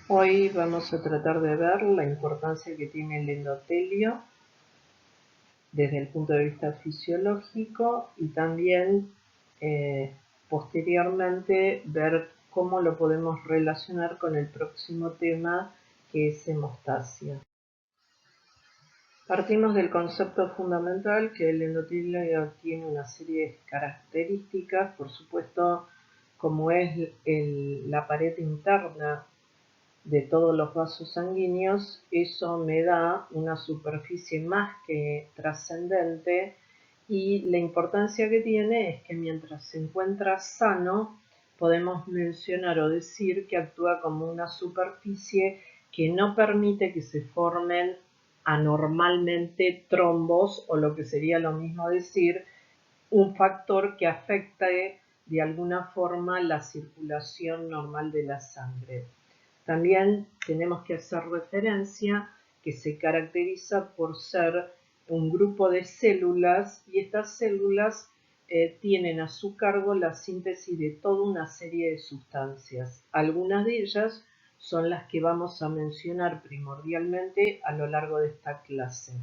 Hoy vamos a tratar de ver la importancia que tiene el endotelio desde el punto de vista fisiológico y también posteriormente ver cómo lo podemos relacionar con el próximo tema, que es hemostasia. Partimos del concepto fundamental que el endotelio tiene una serie de características, por supuesto, como es la pared interna de todos los vasos sanguíneos. Eso me da una superficie más que trascendente, y la importancia que tiene es que mientras se encuentra sano podemos mencionar o decir que actúa como una superficie que no permite que se formen anormalmente trombos, o lo que sería lo mismo decir un factor que afecte de alguna forma la circulación normal de la sangre. También tenemos que hacer referencia que se caracteriza por ser un grupo de células, y estas células tienen a su cargo la síntesis de toda una serie de sustancias. Algunas de ellas son las que vamos a mencionar primordialmente a lo largo de esta clase.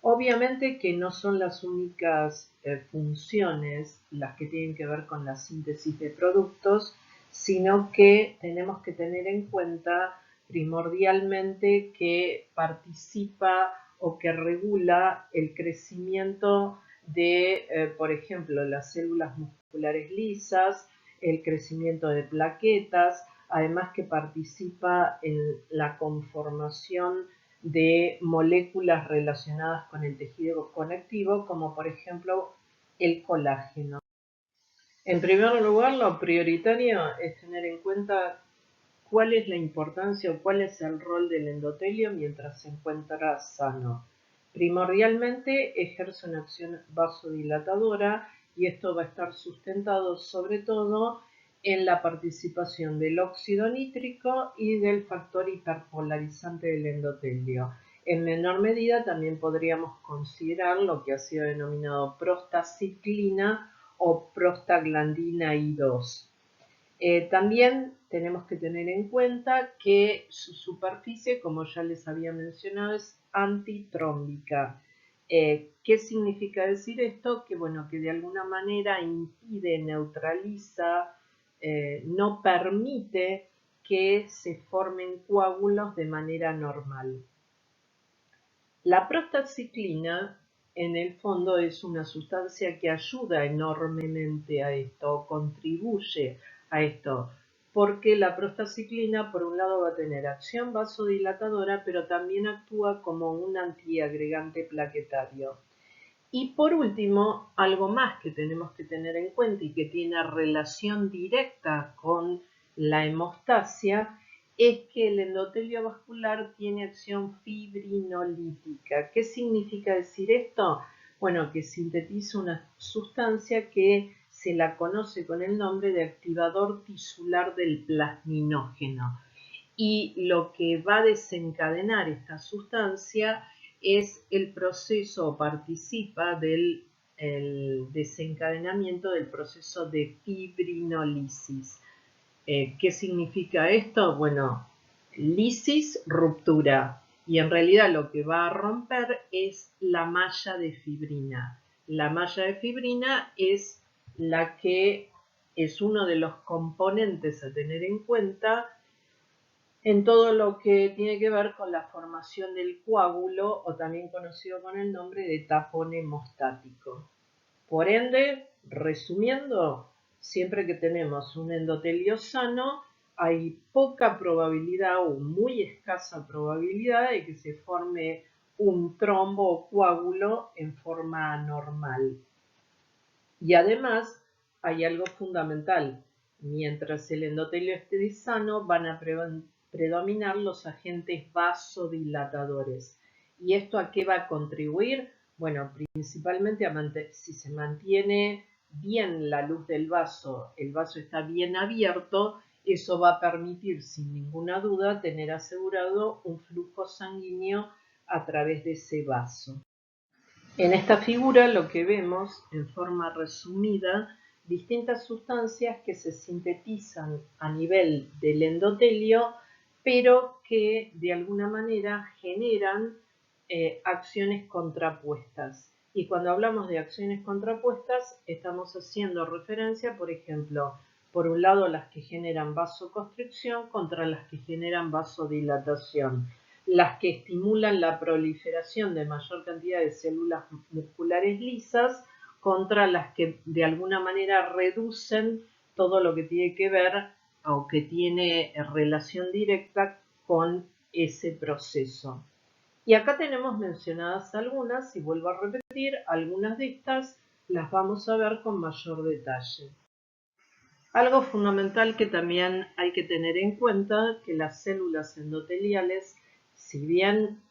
Obviamente que no son las únicas funciones las que tienen que ver con la síntesis de productos, sino que tenemos que tener en cuenta primordialmente que participa o que regula el crecimiento de, por ejemplo, las células musculares lisas, el crecimiento de plaquetas, además que participa en la conformación de moléculas relacionadas con el tejido conectivo, como por ejemplo el colágeno. En primer lugar, lo prioritario es tener en cuenta cuál es la importancia o cuál es el rol del endotelio mientras se encuentra sano. Primordialmente ejerce una acción vasodilatadora, y esto va a estar sustentado sobre todo en la participación del óxido nítrico y del factor hiperpolarizante del endotelio. En menor medida también podríamos considerar lo que ha sido denominado prostaciclina o prostaglandina I2. También tenemos que tener en cuenta que su superficie, como ya les había mencionado, es antitrómbica. ¿Qué significa decir esto? Que bueno, que de alguna manera impide, neutraliza, no permite que se formen coágulos de manera normal. La prostaciclina, en el fondo, es una sustancia que ayuda enormemente a esto, contribuye a esto, porque la prostaciclina, por un lado, va a tener acción vasodilatadora, pero también actúa como un antiagregante plaquetario. Y por último, algo más que tenemos que tener en cuenta y que tiene relación directa con la hemostasia, es que el endotelio vascular tiene acción fibrinolítica. ¿Qué significa decir esto? Bueno, que sintetiza una sustancia que se la conoce con el nombre de activador tisular del plasminógeno. Y lo que va a desencadenar esta sustancia es el proceso, o participa del desencadenamiento del proceso de fibrinolisis. ¿Qué significa esto? Bueno, lisis, ruptura, y en realidad lo que va a romper es la malla de fibrina. La malla de fibrina es la que es uno de los componentes a tener en cuenta en todo lo que tiene que ver con la formación del coágulo, o también conocido con el nombre de tapón hemostático. Por ende, resumiendo, siempre que tenemos un endotelio sano, hay poca probabilidad o muy escasa probabilidad de que se forme un trombo o coágulo en forma anormal. Y además hay algo fundamental: mientras el endotelio esté sano van a predominar los agentes vasodilatadores. ¿Y esto a qué va a contribuir? Bueno, principalmente si se mantiene bien la luz del vaso, el vaso está bien abierto, eso va a permitir sin ninguna duda tener asegurado un flujo sanguíneo a través de ese vaso. En esta figura lo que vemos, en forma resumida, distintas sustancias que se sintetizan a nivel del endotelio pero que de alguna manera generan acciones contrapuestas. Y cuando hablamos de acciones contrapuestas, estamos haciendo referencia, por ejemplo, por un lado las que generan vasoconstricción contra las que generan vasodilatación, las que estimulan la proliferación de mayor cantidad de células musculares lisas contra las que de alguna manera reducen todo lo que tiene que ver o que tiene relación directa con ese proceso. Y acá tenemos mencionadas algunas, y vuelvo a repetir, algunas de estas las vamos a ver con mayor detalle. Algo fundamental que también hay que tener en cuenta, que las células endoteliales, si bien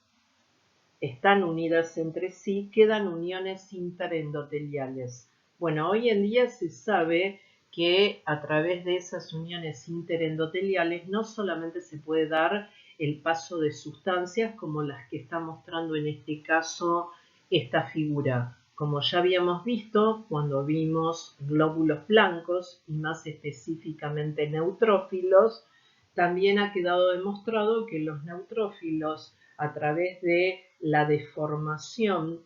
están unidas entre sí, quedan uniones interendoteliales. Bueno, hoy en día se sabe que a través de esas uniones interendoteliales no solamente se puede dar el paso de sustancias como las que está mostrando en este caso esta figura. Como ya habíamos visto cuando vimos glóbulos blancos y más específicamente neutrófilos, también ha quedado demostrado que los neutrófilos, a través de la deformación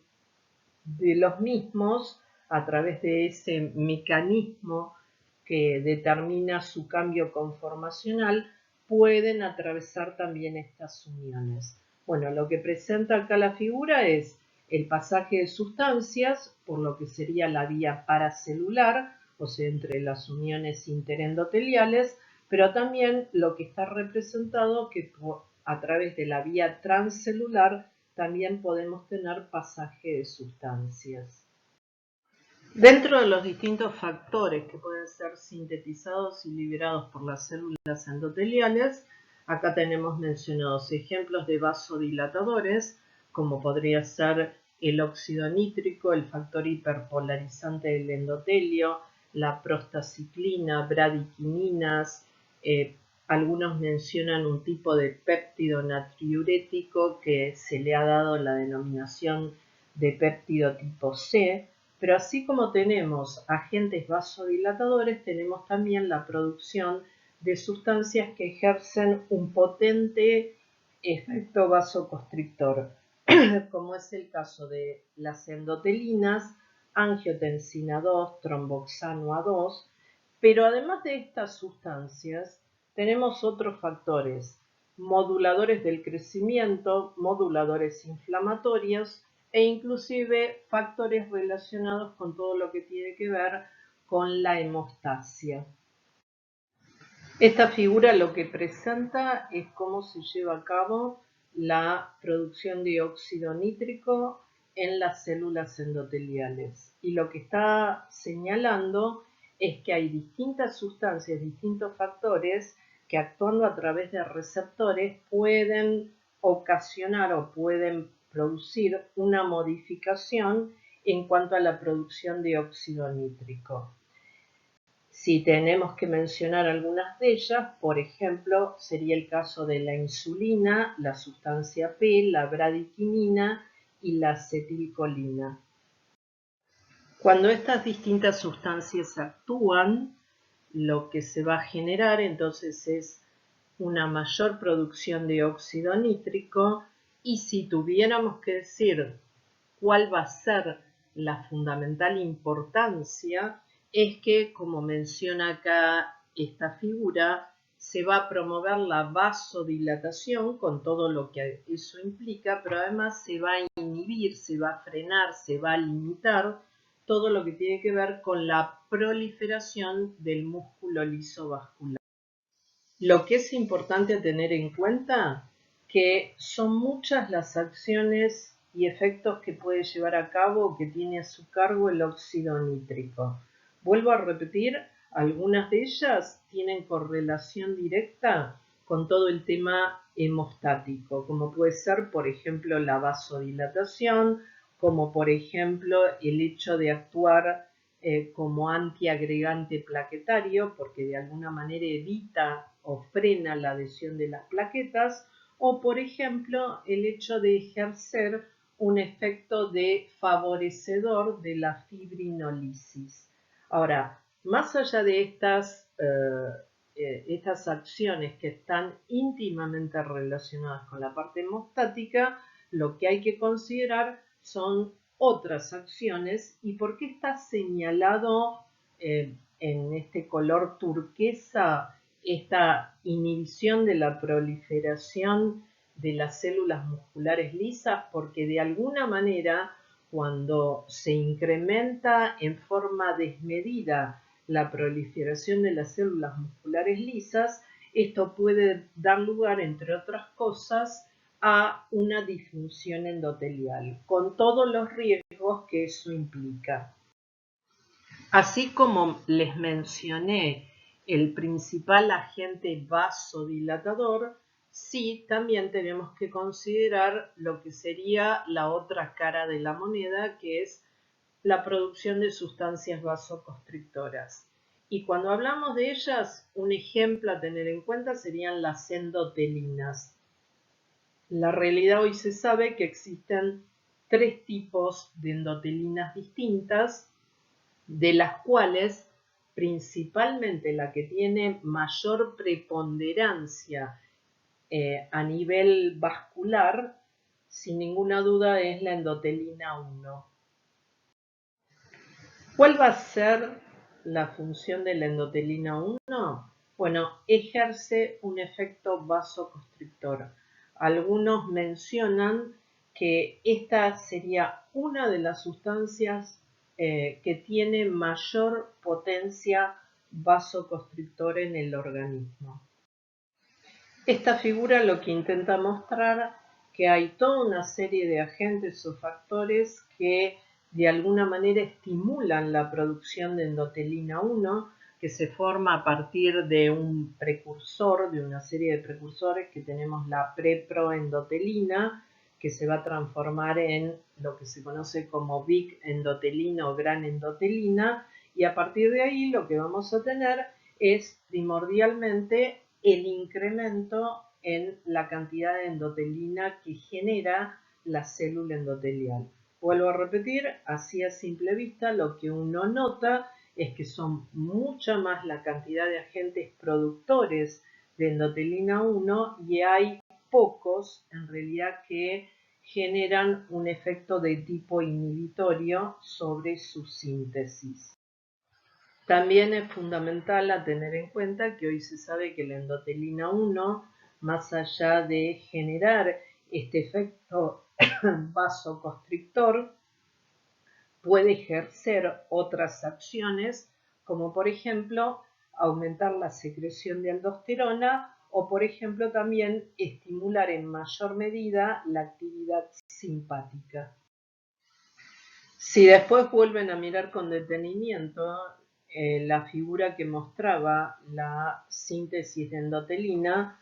de los mismos, a través de ese mecanismo que determina su cambio conformacional, pueden atravesar también estas uniones. Bueno, lo que presenta acá la figura es el pasaje de sustancias por lo que sería la vía paracelular, o sea, entre las uniones interendoteliales, pero también lo que está representado que a través de la vía transcelular también podemos tener pasaje de sustancias. Dentro de los distintos factores que pueden ser sintetizados y liberados por las células endoteliales, acá tenemos mencionados ejemplos de vasodilatadores, como podría ser el óxido nítrico, el factor hiperpolarizante del endotelio, la prostaciclina, bradiquininas, algunos mencionan un tipo de péptido natriurético que se le ha dado la denominación de péptido tipo C, pero así como tenemos agentes vasodilatadores, tenemos también la producción de sustancias que ejercen un potente efecto vasoconstrictor, como es el caso de las endotelinas, angiotensina 2, tromboxano A2, pero además de estas sustancias, tenemos otros factores, moduladores del crecimiento, moduladores inflamatorios e inclusive factores relacionados con todo lo que tiene que ver con la hemostasia. Esta figura lo que presenta es cómo se lleva a cabo la producción de óxido nítrico en las células endoteliales. Y lo que está señalando es que hay distintas sustancias, distintos factores que actuando a través de receptores pueden ocasionar o pueden producir una modificación en cuanto a la producción de óxido nítrico. Si tenemos que mencionar algunas de ellas, por ejemplo, sería el caso de la insulina, la sustancia P, la bradiquinina y la acetilcolina. Cuando estas distintas sustancias actúan, lo que se va a generar entonces es una mayor producción de óxido nítrico, y si tuviéramos que decir cuál va a ser la fundamental importancia, es que, como menciona acá esta figura, se va a promover la vasodilatación con todo lo que eso implica, pero además se va a inhibir, se va a frenar, se va a limitar todo lo que tiene que ver con la proliferación del músculo liso vascular. Lo que es importante tener en cuenta que son muchas las acciones y efectos que puede llevar a cabo o que tiene a su cargo el óxido nítrico. Vuelvo a repetir, algunas de ellas tienen correlación directa con todo el tema hemostático, como puede ser, por ejemplo, la vasodilatación, como por ejemplo el hecho de actuar como antiagregante plaquetario, porque de alguna manera evita o frena la adhesión de las plaquetas, o por ejemplo el hecho de ejercer un efecto de favorecedor de la fibrinolisis. Ahora, más allá de estas estas acciones que están íntimamente relacionadas con la parte hemostática, lo que hay que considerar son otras acciones. ¿Y por qué está señalado en este color turquesa esta inhibición de la proliferación de las células musculares lisas? Porque de alguna manera, cuando se incrementa en forma desmedida la proliferación de las células musculares lisas, esto puede dar lugar, entre otras cosas, a una disfunción endotelial, con todos los riesgos que eso implica. Así como les mencioné el principal agente vasodilatador, sí también tenemos que considerar lo que sería la otra cara de la moneda, que es la producción de sustancias vasoconstrictoras. Y cuando hablamos de ellas, un ejemplo a tener en cuenta serían las endotelinas. La realidad hoy se sabe que existen 3 tipos de endotelinas distintas, de las cuales principalmente la que tiene mayor preponderancia a nivel vascular, sin ninguna duda, es la endotelina 1. ¿Cuál va a ser la función de la endotelina 1? Bueno, ejerce un efecto vasoconstrictor. Algunos mencionan que esta sería una de las sustancias que tiene mayor potencia vasoconstrictora en el organismo. Esta figura lo que intenta mostrar que hay toda una serie de agentes o factores que de alguna manera estimulan la producción de endotelina 1, que se forma a partir de un precursor, de una serie de precursores que tenemos la preproendotelina, que se va a transformar en lo que se conoce como big endotelina o gran endotelina, y a partir de ahí lo que vamos a tener es primordialmente el incremento en la cantidad de endotelina que genera la célula endotelial. Vuelvo a repetir, así a simple vista lo que uno nota es que son mucha más la cantidad de agentes productores de endotelina 1 y hay pocos en realidad que generan un efecto de tipo inhibitorio sobre su síntesis. También es fundamental a tener en cuenta que hoy se sabe que la endotelina 1, más allá de generar este efecto vasoconstrictor, puede ejercer otras acciones, como por ejemplo aumentar la secreción de aldosterona o por ejemplo también estimular en mayor medida la actividad simpática. Si después vuelven a mirar con detenimiento la figura que mostraba la síntesis de endotelina,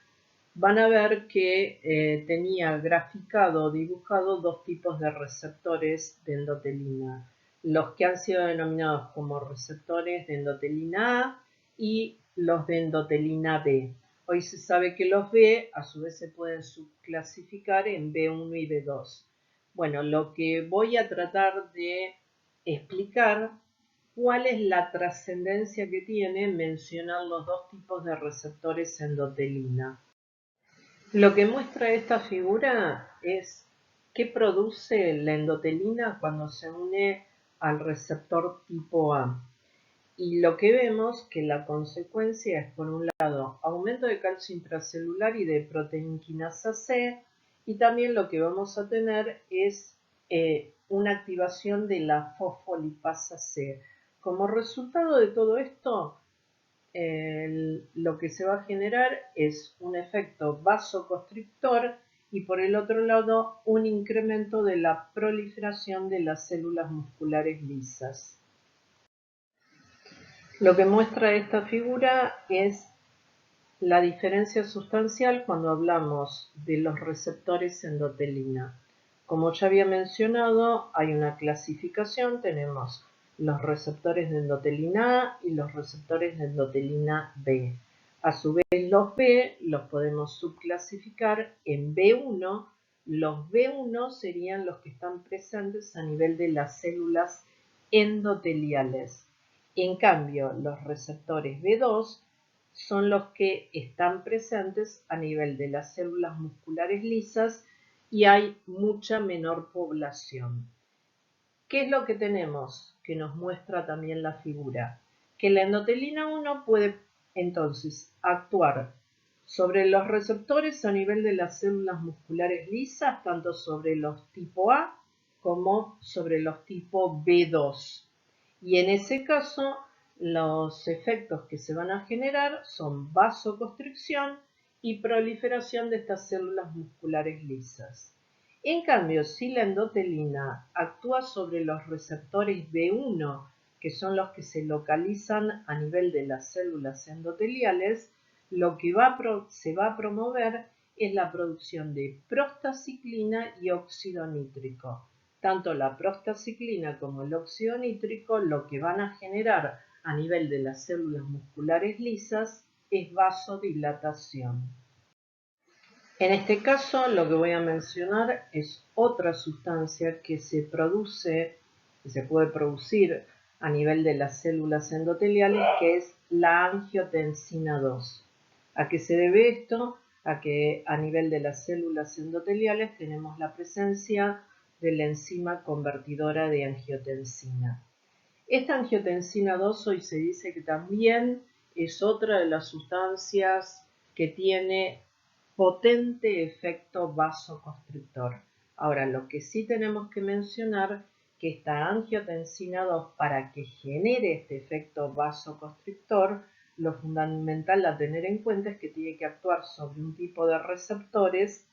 van a ver que tenía graficado o dibujado 2 tipos de receptores de endotelina. Los que han sido denominados como receptores de endotelina A y los de endotelina B. Hoy se sabe que los B a su vez se pueden subclasificar en B1 y B2. Bueno, lo que voy a tratar de explicar cuál es la trascendencia que tiene mencionar los 2 tipos de receptores endotelina. Lo que muestra esta figura es qué produce la endotelina cuando se une al receptor tipo A. Y lo que vemos que la consecuencia es, por un lado, aumento de calcio intracelular y de proteinquinasa C, y también lo que vamos a tener es una activación de la fosfolipasa C. Como resultado de todo esto, lo que se va a generar es un efecto vasoconstrictor y por el otro lado un incremento de la proliferación de las células musculares lisas. Lo que muestra esta figura es la diferencia sustancial cuando hablamos de los receptores endotelina. Como ya había mencionado, hay una clasificación, tenemos los receptores de endotelina A y los receptores de endotelina B. A su vez, los B los podemos subclasificar en B1. Los B1 serían los que están presentes a nivel de las células endoteliales. En cambio, los receptores B2 son los que están presentes a nivel de las células musculares lisas y hay mucha menor población. ¿Qué es lo que tenemos? Que nos muestra también la figura. Que la endotelina 1 puede entonces actuar sobre los receptores a nivel de las células musculares lisas, tanto sobre los tipo A como sobre los tipo B2. Y en ese caso, los efectos que se van a generar son vasoconstricción y proliferación de estas células musculares lisas. En cambio, si la endotelina actúa sobre los receptores B1, que son los que se localizan a nivel de las células endoteliales, lo que se va a promover es la producción de prostaciclina y óxido nítrico. Tanto la prostaciclina como el óxido nítrico lo que van a generar a nivel de las células musculares lisas es vasodilatación. En este caso, lo que voy a mencionar es otra sustancia que se puede producir a nivel de las células endoteliales, que es la angiotensina 2. ¿A qué se debe esto? A que a nivel de las células endoteliales tenemos la presencia de la enzima convertidora de angiotensina. Esta angiotensina 2 hoy se dice que también es otra de las sustancias que tiene potente efecto vasoconstrictor. Ahora, lo que sí tenemos que mencionar que esta angiotensina 2, para que genere este efecto vasoconstrictor, lo fundamental a tener en cuenta es que tiene que actuar sobre un tipo de receptores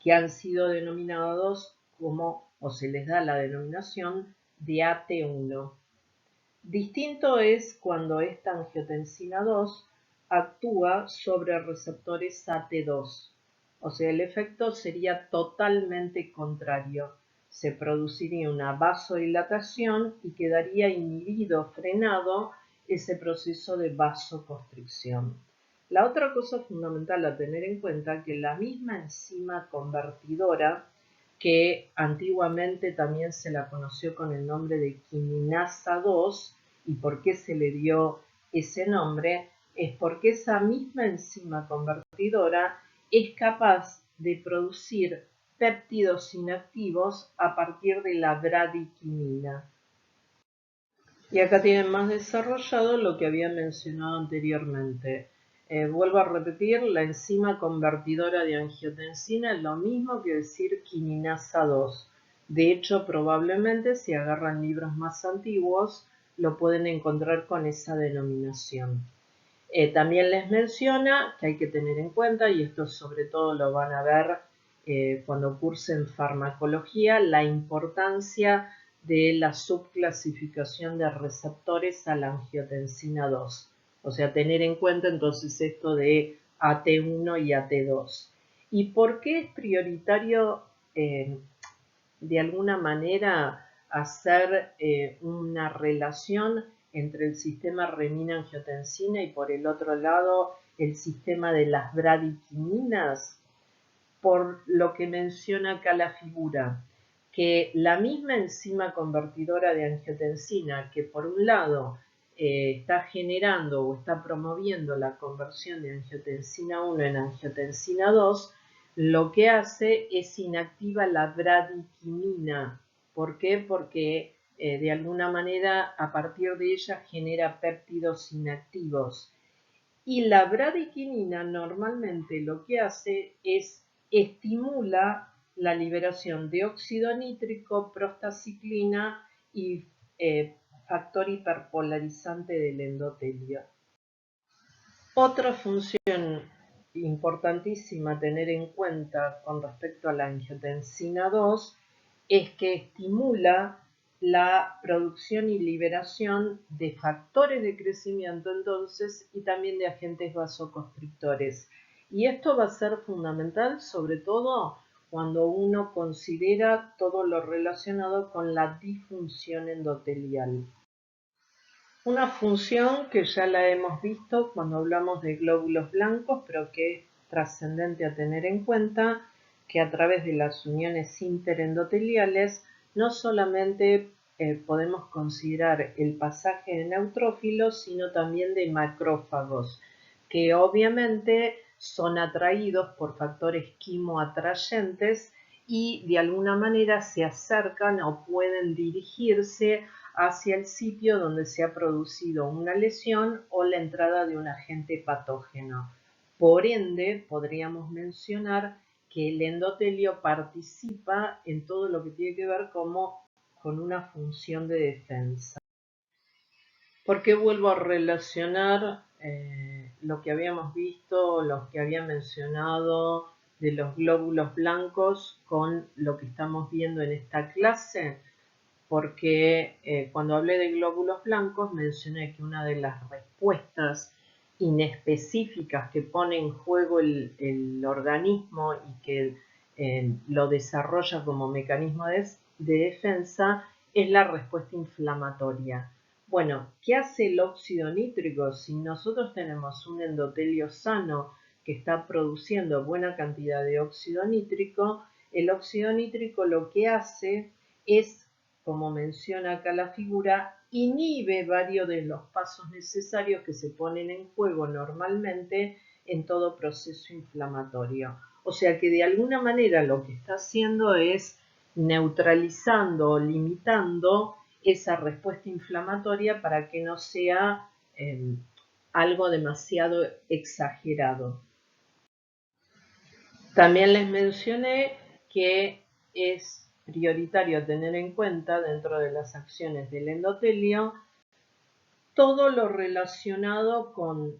que han sido denominados como, o se les da la denominación de AT1. Distinto es cuando esta angiotensina 2 actúa sobre receptores AT2, o sea, el efecto sería totalmente contrario. Se produciría una vasodilatación y quedaría inhibido, frenado ese proceso de vasoconstricción. La otra cosa fundamental a tener en cuenta es que la misma enzima convertidora, que antiguamente también se la conoció con el nombre de quininasa 2, ¿y por qué se le dio ese nombre? Es porque esa misma enzima convertidora es capaz de producir péptidos inactivos a partir de la bradiquinina. Y acá tienen más desarrollado lo que había mencionado anteriormente. Vuelvo a repetir, la enzima convertidora de angiotensina es lo mismo que decir quininasa 2. De hecho, probablemente si agarran libros más antiguos, lo pueden encontrar con esa denominación. También les menciona que hay que tener en cuenta, y esto sobre todo lo van a ver cuando cursen farmacología, la importancia de la subclasificación de receptores a la angiotensina 2. O sea, tener en cuenta entonces esto de AT1 y AT2. ¿Y por qué es prioritario de alguna manera hacer una relación entre el sistema renina-angiotensina y por el otro lado el sistema de las bradiquininas? Por lo que menciona acá la figura, que la misma enzima convertidora de angiotensina, que por un lado está generando o está promoviendo la conversión de angiotensina 1 en angiotensina 2, lo que hace es inactiva la bradiquinina. ¿Por qué? Porque de alguna manera a partir de ella genera péptidos inactivos. Y la bradiquinina normalmente lo que hace es estimula la liberación de óxido nítrico, prostaciclina y factor hiperpolarizante del endotelio. Otra función importantísima a tener en cuenta con respecto a la angiotensina 2 es que estimula la producción y liberación de factores de crecimiento entonces y también de agentes vasoconstrictores. Y esto va a ser fundamental sobre todo cuando uno considera todo lo relacionado con la disfunción endotelial. Una función que ya la hemos visto cuando hablamos de glóbulos blancos, pero que es trascendente a tener en cuenta, que a través de las uniones interendoteliales no solamente podemos considerar el pasaje de neutrófilos, sino también de macrófagos. que obviamente son atraídos por factores quimoatrayentes y de alguna manera se acercan o pueden dirigirse hacia el sitio donde se ha producido una lesión o la entrada de un agente patógeno. Por ende, podríamos mencionar que el endotelio participa en todo lo que tiene que ver con una función de defensa. ¿Por qué vuelvo a relacionar lo que habíamos visto, lo que había mencionado de los glóbulos blancos con lo que estamos viendo en esta clase? Porque cuando hablé de glóbulos blancos mencioné que una de las respuestas inespecíficas que pone en juego el organismo y que lo desarrolla como mecanismo de defensa es la respuesta inflamatoria. Bueno, ¿qué hace el óxido nítrico? Si nosotros tenemos un endotelio sano que está produciendo buena cantidad de óxido nítrico, el óxido nítrico lo que hace es, como menciona acá la figura, inhibe varios de los pasos necesarios que se ponen en juego normalmente en todo proceso inflamatorio. O sea que de alguna manera lo que está haciendo es neutralizando o limitando esa respuesta inflamatoria para que no sea algo demasiado exagerado. También les mencioné que es prioritario tener en cuenta dentro de las acciones del endotelio todo lo relacionado con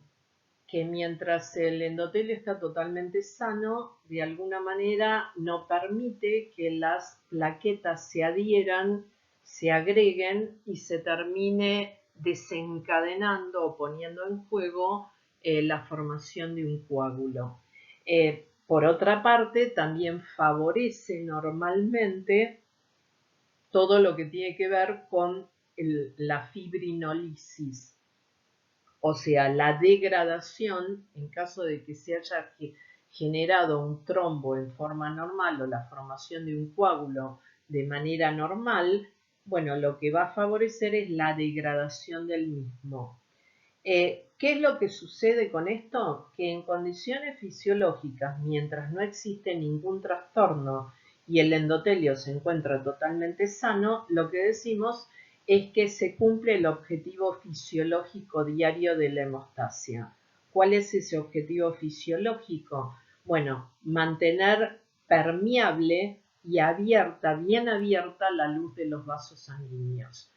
que mientras el endotelio está totalmente sano, de alguna manera no permite que las plaquetas se adhieran, se agreguen y se termine desencadenando o poniendo en juego la formación de un coágulo. Por otra parte, también favorece normalmente todo lo que tiene que ver con la fibrinólisis, o sea, la degradación en caso de que se haya generado un trombo en forma normal o la formación de un coágulo de manera normal, bueno, lo que va a favorecer es la degradación del mismo. ¿Qué es lo que sucede con esto? Que en condiciones fisiológicas, mientras no existe ningún trastorno y el endotelio se encuentra totalmente sano, lo que decimos es que se cumple el objetivo fisiológico diario de la hemostasia. ¿Cuál es ese objetivo fisiológico? Bueno, mantener permeable y abierta, bien abierta, la luz de los vasos sanguíneos.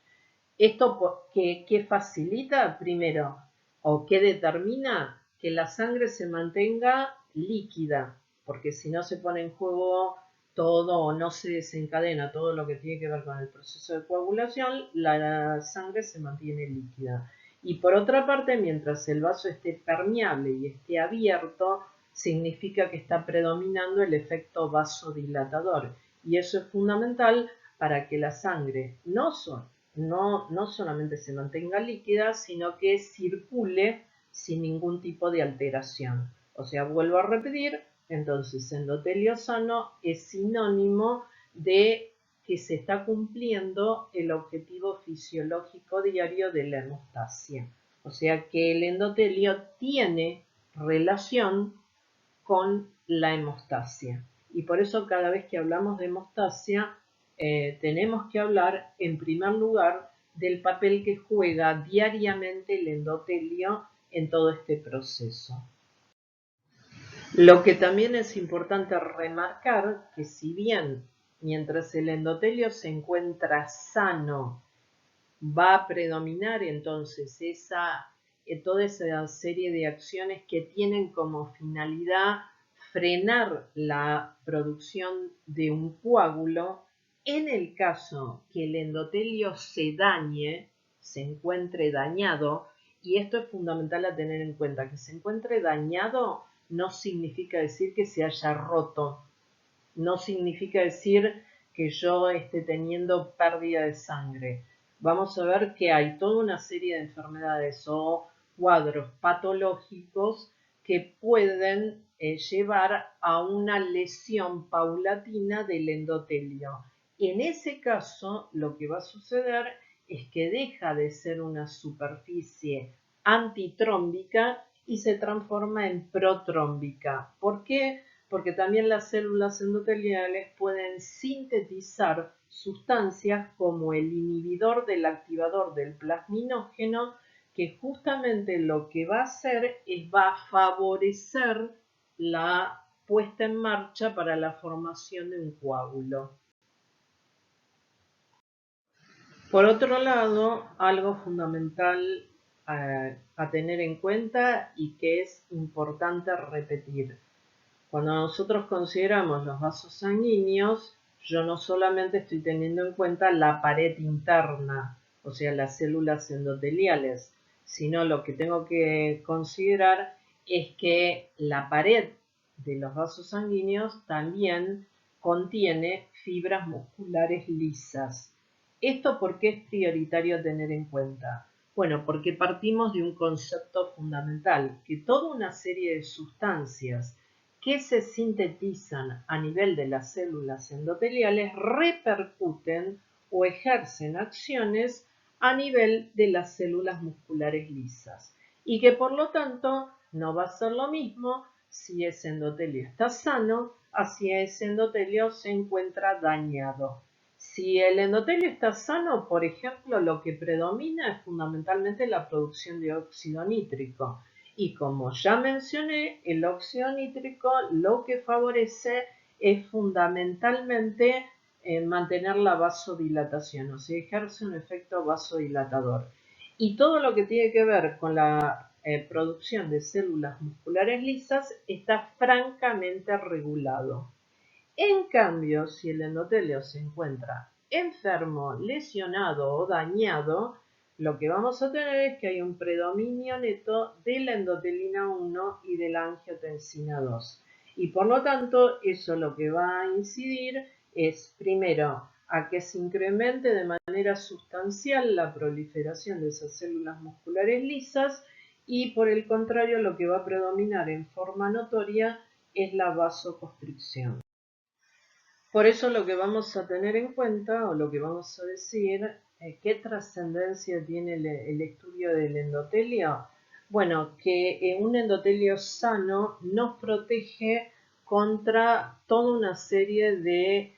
¿Esto qué facilita? Primero, o qué determina que la sangre se mantenga líquida, porque si no se pone en juego todo o no se desencadena todo lo que tiene que ver con el proceso de coagulación, la sangre se mantiene líquida. Y por otra parte, mientras el vaso esté permeable y esté abierto, significa que está predominando el efecto vasodilatador. Y eso es fundamental para que la sangre no solamente se mantenga líquida, sino que circule sin ningún tipo de alteración. O sea, vuelvo a repetir, entonces endotelio sano es sinónimo de que se está cumpliendo el objetivo fisiológico diario de la hemostasia. O sea que el endotelio tiene relación con la hemostasia. Y por eso cada vez que hablamos de hemostasia, tenemos que hablar en primer lugar del papel que juega diariamente el endotelio en todo este proceso. Lo que también es importante remarcar que si bien mientras el endotelio se encuentra sano, va a predominar entonces toda esa serie de acciones que tienen como finalidad frenar la producción de un coágulo. En el caso que el endotelio se dañe, se encuentre dañado, y esto es fundamental a tener en cuenta, que se encuentre dañado no significa decir que se haya roto, no significa decir que yo esté teniendo pérdida de sangre. Vamos a ver que hay toda una serie de enfermedades o cuadros patológicos que pueden llevar a una lesión paulatina del endotelio. En ese caso, lo que va a suceder es que deja de ser una superficie antitrómbica y se transforma en protrómbica. ¿Por qué? Porque también las células endoteliales pueden sintetizar sustancias como el inhibidor del activador del plasminógeno, que justamente lo que va a hacer es va a favorecer la puesta en marcha para la formación de un coágulo. Por otro lado, algo fundamental a tener en cuenta y que es importante repetir. Cuando nosotros consideramos los vasos sanguíneos, yo no solamente estoy teniendo en cuenta la pared interna, o sea, las células endoteliales, sino lo que tengo que considerar es que la pared de los vasos sanguíneos también contiene fibras musculares lisas. ¿Esto por qué es prioritario tener en cuenta? Bueno, porque partimos de un concepto fundamental, que toda una serie de sustancias que se sintetizan a nivel de las células endoteliales repercuten o ejercen acciones a nivel de las células musculares lisas y que por lo tanto no va a ser lo mismo si ese endotelio está sano a si ese endotelio se encuentra dañado. Si el endotelio está sano, por ejemplo, lo que predomina es fundamentalmente la producción de óxido nítrico. Y como ya mencioné, el óxido nítrico lo que favorece es fundamentalmente mantener la vasodilatación, o sea, ejerce un efecto vasodilatador. Y todo lo que tiene que ver con la producción de células musculares lisas está francamente regulado. En cambio, si el endotelio se encuentra enfermo, lesionado o dañado, lo que vamos a tener es que hay un predominio neto de la endotelina 1 y de la angiotensina 2. Y por lo tanto, eso lo que va a incidir es, primero, a que se incremente de manera sustancial la proliferación de esas células musculares lisas y, por el contrario, lo que va a predominar en forma notoria es la vasoconstricción. Por eso lo que vamos a tener en cuenta o lo que vamos a decir, ¿qué trascendencia tiene el estudio del endotelio? Bueno, que un endotelio sano nos protege contra toda una serie de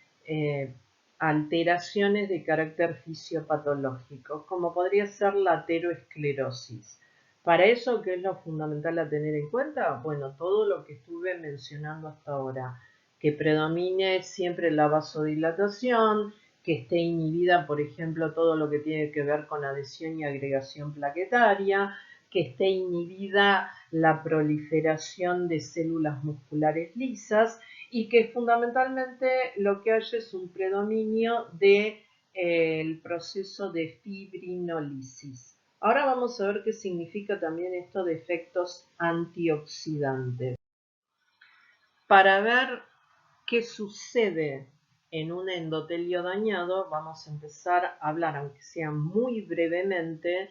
alteraciones de carácter fisiopatológico, como podría ser la ateroesclerosis. Para eso, ¿qué es lo fundamental a tener en cuenta? Bueno, todo lo que estuve mencionando hasta ahora, que predomine siempre la vasodilatación, que esté inhibida, por ejemplo, todo lo que tiene que ver con adhesión y agregación plaquetaria, que esté inhibida la proliferación de células musculares lisas y que fundamentalmente lo que hay es un predominio del proceso de fibrinólisis. Ahora vamos a ver qué significa también esto de efectos antioxidantes. Para ver qué sucede en un endotelio dañado, vamos a empezar a hablar, aunque sea muy brevemente,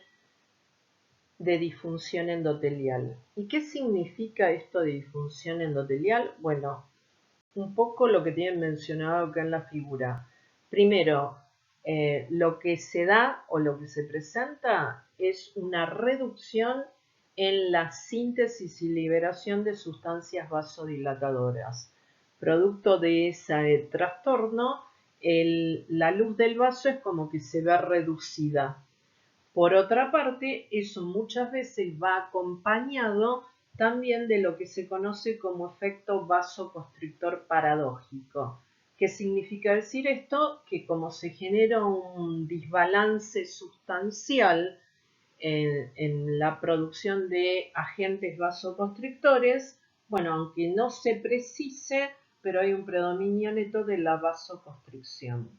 de disfunción endotelial. ¿Y qué significa esto de disfunción endotelial? Bueno, un poco lo que tienen mencionado acá en la figura. Primero, lo que se da o lo que se presenta es una reducción en la síntesis y liberación de sustancias vasodilatadoras. Producto de ese trastorno, la luz del vaso es como que se ve reducida. Por otra parte, eso muchas veces va acompañado también de lo que se conoce como efecto vasoconstrictor paradójico. ¿Qué significa decir esto? Que como se genera un desbalance sustancial en la producción de agentes vasoconstrictores, bueno, aunque no se precise, pero hay un predominio neto de la vasoconstricción.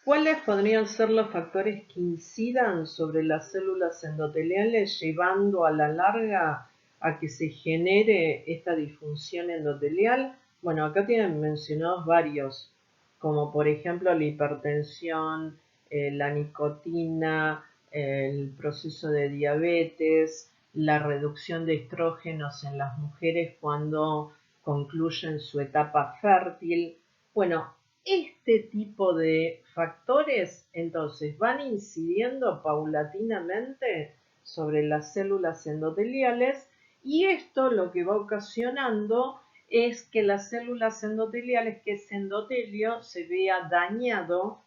¿Cuáles podrían ser los factores que incidan sobre las células endoteliales, llevando a la larga a que se genere esta disfunción endotelial? Bueno, acá tienen mencionados varios, como por ejemplo la hipertensión, la nicotina, el proceso de diabetes, la reducción de estrógenos en las mujeres cuando concluyen su etapa fértil. Bueno, este tipo de factores entonces van incidiendo paulatinamente sobre las células endoteliales, y esto lo que va ocasionando es que las células endoteliales, que es endotelio, se vea dañado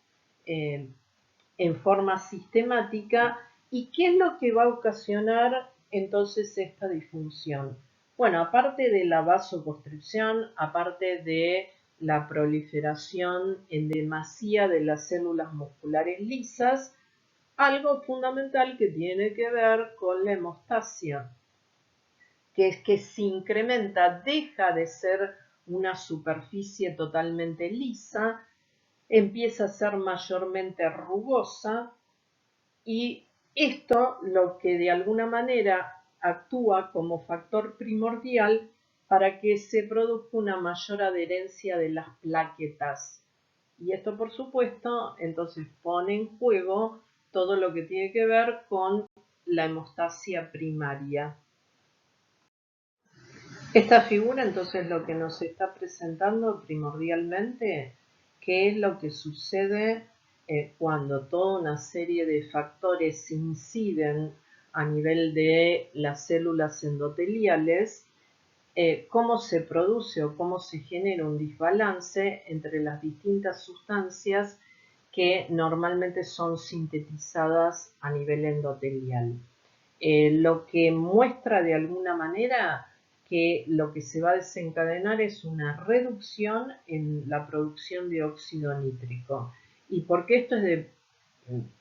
en forma sistemática. ¿Y qué es lo que va a ocasionar entonces esta disfunción? Bueno, aparte de la vasoconstricción, aparte de la proliferación en demasía de las células musculares lisas, algo fundamental que tiene que ver con la hemostasia, que es que se incrementa, deja de ser una superficie totalmente lisa, empieza a ser mayormente rugosa, y esto lo que de alguna manera actúa como factor primordial para que se produzca una mayor adherencia de las plaquetas. Y esto, por supuesto, entonces pone en juego todo lo que tiene que ver con la hemostasia primaria. Esta figura entonces lo que nos está presentando primordialmente, qué es lo que sucede cuando toda una serie de factores inciden a nivel de las células endoteliales, cómo se produce o cómo se genera un desbalance entre las distintas sustancias que normalmente son sintetizadas a nivel endotelial. Lo que muestra de alguna manera que lo que se va a desencadenar es una reducción en la producción de óxido nítrico. ¿Y por qué esto es de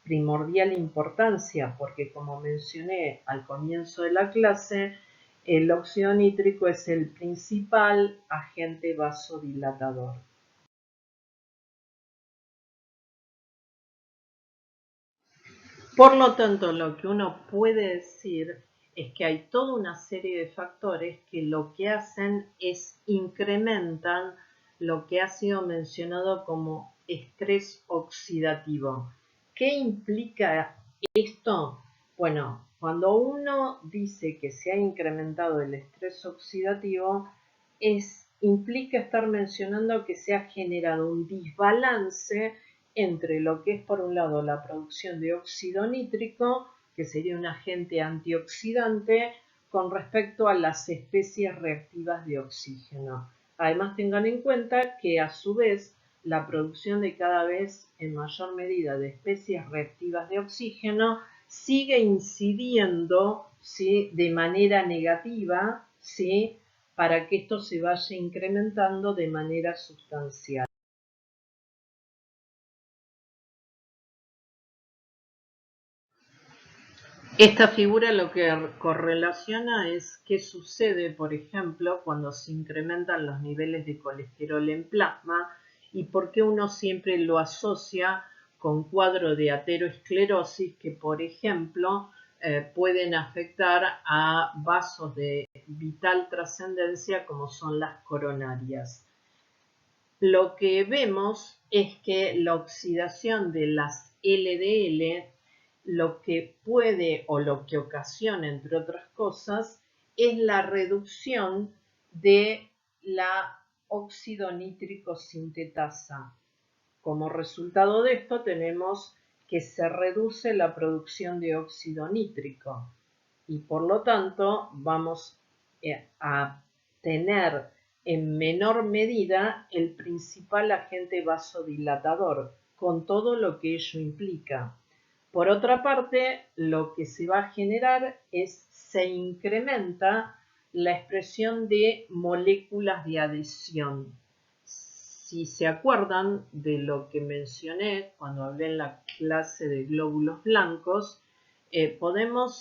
primordial importancia? Porque, como mencioné al comienzo de la clase, el óxido nítrico es el principal agente vasodilatador. Por lo tanto, lo que uno puede decir es que hay toda una serie de factores que lo que hacen es incrementan lo que ha sido mencionado como estrés oxidativo. ¿Qué implica esto? Bueno, cuando uno dice que se ha incrementado el estrés oxidativo, implica estar mencionando que se ha generado un desbalance entre lo que es, por un lado, la producción de óxido nítrico, que sería un agente antioxidante, con respecto a las especies reactivas de oxígeno. Además, tengan en cuenta que, a su vez, la producción de cada vez en mayor medida de especies reactivas de oxígeno sigue incidiendo, ¿sí?, de manera negativa, ¿sí?, para que esto se vaya incrementando de manera sustancial. Esta figura lo que correlaciona es qué sucede, por ejemplo, cuando se incrementan los niveles de colesterol en plasma y por qué uno siempre lo asocia con cuadro de aterosclerosis que, por ejemplo, pueden afectar a vasos de vital trascendencia como son las coronarias. Lo que vemos es que la oxidación de las LDL lo que puede o lo que ocasiona, entre otras cosas, es la reducción de la óxido nítrico sintetasa. Como resultado de esto tenemos que se reduce la producción de óxido nítrico y por lo tanto vamos a tener en menor medida el principal agente vasodilatador, con todo lo que ello implica. Por otra parte, lo que se va a generar se incrementa la expresión de moléculas de adhesión. Si se acuerdan de lo que mencioné cuando hablé en la clase de glóbulos blancos,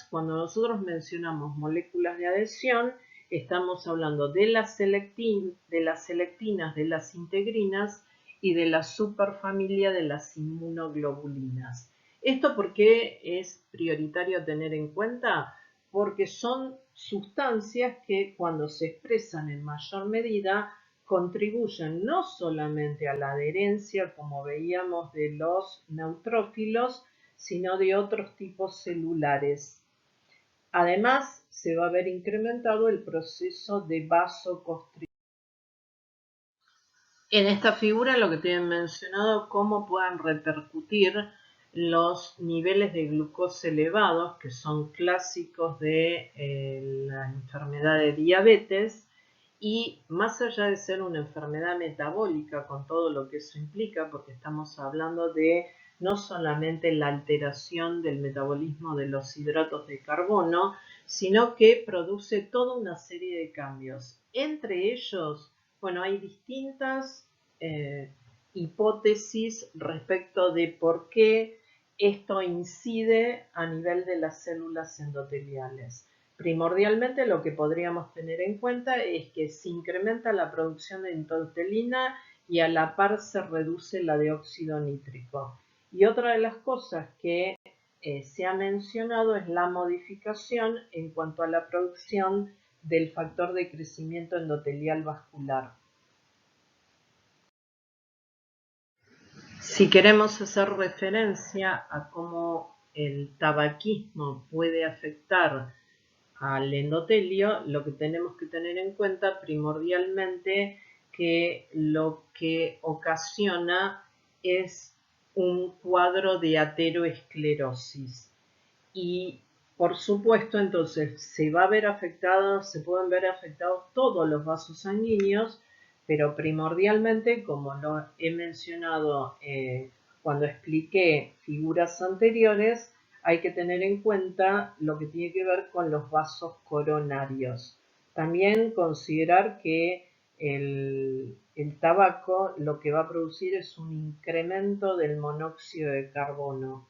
cuando nosotros mencionamos moléculas de adhesión, estamos hablando de las selectinas, de las integrinas y de la superfamilia de las inmunoglobulinas. ¿Esto por qué es prioritario tener en cuenta? Porque son sustancias que, cuando se expresan en mayor medida, contribuyen no solamente a la adherencia, como veíamos, de los neutrófilos, sino de otros tipos celulares. Además, se va a ver incrementado el proceso de vasoconstricción. En esta figura lo que tienen mencionado cómo pueden repercutir los niveles de glucosa elevados, que son clásicos de la enfermedad de diabetes, y más allá de ser una enfermedad metabólica con todo lo que eso implica, porque estamos hablando de no solamente la alteración del metabolismo de los hidratos de carbono, sino que produce toda una serie de cambios. Entre ellos, bueno, hay distintas hipótesis respecto de por qué esto incide a nivel de las células endoteliales. Primordialmente lo que podríamos tener en cuenta es que se incrementa la producción de endotelina y a la par se reduce la de óxido nítrico. Y otra de las cosas que se ha mencionado es la modificación en cuanto a la producción del factor de crecimiento endotelial vascular. Si queremos hacer referencia a cómo el tabaquismo puede afectar al endotelio, lo que tenemos que tener en cuenta primordialmente que lo que ocasiona es un cuadro de ateroesclerosis. Y por supuesto, entonces se pueden ver afectados todos los vasos sanguíneos, pero primordialmente, como lo he mencionado cuando expliqué figuras anteriores, hay que tener en cuenta lo que tiene que ver con los vasos coronarios. También considerar que el tabaco lo que va a producir es un incremento del monóxido de carbono.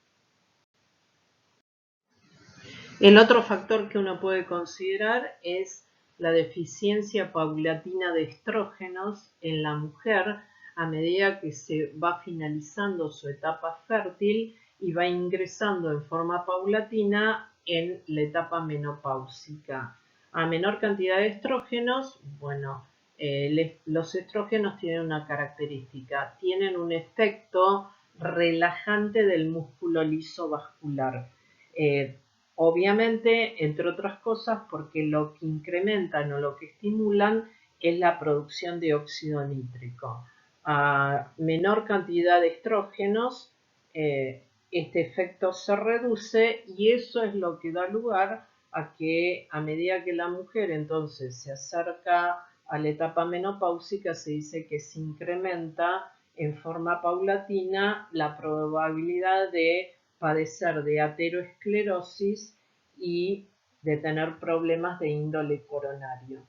El otro factor que uno puede considerar es la deficiencia paulatina de estrógenos en la mujer a medida que se va finalizando su etapa fértil y va ingresando en forma paulatina en la etapa menopáusica. A menor cantidad de estrógenos, bueno, los estrógenos tienen una característica, tienen un efecto relajante del músculo liso vascular. Obviamente, entre otras cosas, porque lo que incrementan o lo que estimulan es la producción de óxido nítrico. A menor cantidad de estrógenos, este efecto se reduce y eso es lo que da lugar a que a medida que la mujer entonces se acerca a la etapa menopáusica, se dice que se incrementa en forma paulatina la probabilidad de padecer de ateroesclerosis y de tener problemas de índole coronario.